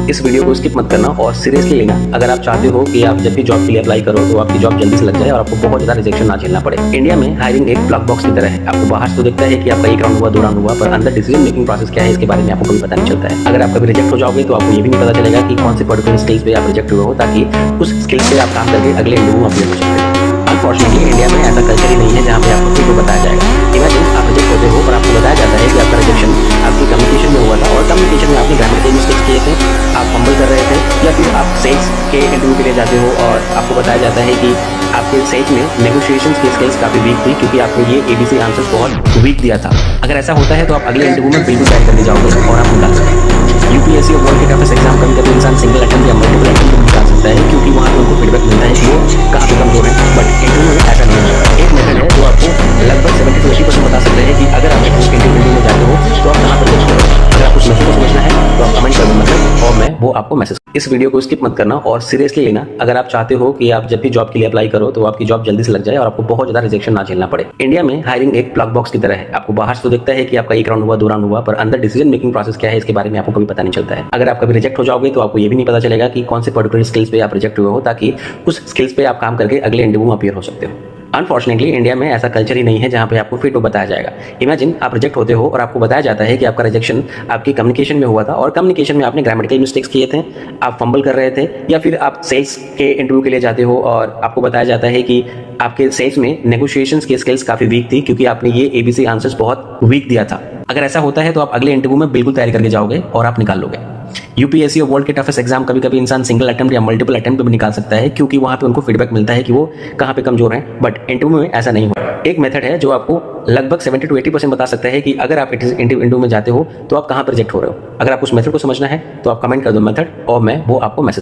इस वीडियो को स्किप मत करना और सीरियसली लेना अगर आप चाहते हो कि आप जब भी जॉब के लिए अप्लाई करो तो आपकी जॉब जल्दी से लग जाए और आपको बहुत ज्यादा रिजेक्शन ना झेलना पड़े। इंडिया में हायरिंग एक ब्लैक बॉक्स की तरह है। आपको बाहर से तो दिखता है कि आपका एक राउंड हुआ, 2 राउंड हुआ, पर अंदर डिसीजन मेकिंग प्रोसेस क्या है इसके बारे में आपको कभी पता नहीं चलता है। अगर आप कभी रिजेक्ट हो जाओगे तो आपको ये भी नहीं पता चलेगा कि कौन से पर्टिकुलर स्किल्स पे आप रिजेक्ट हुए हो, ताकि उस स्किल्स पे आप काम करके अगले इंटरव्यू में अपीयर हो सकते हो। अनफॉर्चुनेटली इंडिया में ऐसा कल्चर ही नहीं है जहाँ पे आपको फिर बताया जाएगा। इमेजिन आप रिजेक्ट होते हो और आपको बताया जाता है कि आपका रिजेक्शन आपकी कम्युनिकेशन में हुआ था और कम्युनिकेशन में आपने ग्रामेटिकल मिस्टेक्स किए थे, आप फंबल कर रहे थे, या फिर आप सेल्स के इंटरव्यू के लिए जाते हो और आपको बताया जाता है कि आपके सेल्स में नेगोशिएशन की स्किल्स काफी वीक थी क्योंकि आपने ये एबीसी आंसर्स बहुत वीक दिया था। अगर ऐसा होता है तो आप अगले इंटरव्यू में बिल्कुल टाइप करके जाओगे और आप निकाल सकते हैं। यूपीएससी और वर्ल्ड के टफेस्ट एग्जाम कभी कभी इंसान सिंगल अटेम्प्ट या मल्टीपल अटेम्प्ट में निकाल सकता है क्योंकि वहाँ पे उनको फीडबैक मिलता है कि वो कहाँ पे कमजोर है, बट इंटरव्यू में ऐसा नहीं है। एक मेथड है जो आपको लगभग 70 to 80% बता सकते हैं कि अगर आप इंटरव्यू में जाते हो तो आप कहाँ पर जज करोगे। अगर आप उस मैसेज को समझना है तो आप कमेंट कर दो मतलब, और मैं वो आपको मैसेज। इस वीडियो को स्किप मत करना और सीरियसली लेना अगर आप चाहते हो कि आप जब भी जॉब के लिए अप्लाई करो तो आपकी जॉब जल्दी से लग जाए और आपको बहुत ज्यादा रिजेक्शन ना झेलना पड़े। इंडिया में हायरिंग एक ब्लैक बॉक्स की तरह है। आपको बाहर से तो दिखता है कि आपका एक राउंड हुआ, 2 राउंड हुआ, पर अंदर डिसीजन मेकिंग प्रोसेस क्या है इसके बारे में आपको कभी पता नहीं चलता है। अगर आप कभी रिजेक्ट हो जाओगे तो आपको ये भी नहीं पता चलेगा कि कौन से पर्टिकुलर स्किल्स पे आप रिजेक्ट हुए हो, ताकि उस स्किल्स पे आप काम करके अगले इंटरव्यू में अपीयर हो सकते हो। अनफॉर्चुनेटली इंडिया में ऐसा कल्चर ही नहीं है जहाँ पे आपको फिर तो बताया जाएगा। इमेजिन आप रिजेक्ट होते हो और आपको बताया जाता है कि आपका रिजेक्शन आपकी कम्युनिकेशन में हुआ था और कम्युनिकेशन में आपने ग्रामेटिकल मिस्टेक्स किए थे, आप फंबल कर रहे थे, या फिर आप सेल्स के इंटरव्यू के लिए जाते हो और आपको बताया जाता है कि आपके सेल्स में नेगोशिएशंस की स्किल्स काफी वीक थी क्योंकि आपने ये एबीसी आंसर्स बहुत वीक दिया था। अगर ऐसा होता है तो आप अगले इंटरव्यू में बिल्कुल तैयारी करके जाओगे और आप निकाल लोगे। यूपीएससी और वर्ल्ड के टफेस्ट एग्जाम कभी कभी इंसान सिंगल अटेम्प्ट या मल्टीपल अटेम्प्ट में निकाल सकता है क्योंकि वहां पे उनको फीडबैक मिलता है कि वो कहां पे कमजोर हैं, बट इंटरव्यू में ऐसा नहीं होता। एक मेथड है जो आपको लगभग 70 to 80% बता सकता है कि अगर आप इंटरव्यू में जाते हो तो आप कहां पर रिजेक्ट हो रहे हो। अगर आप उस मेथड को समझना है तो आप कमेंट कर दो मेथड, और मैं वो आपको मैसेज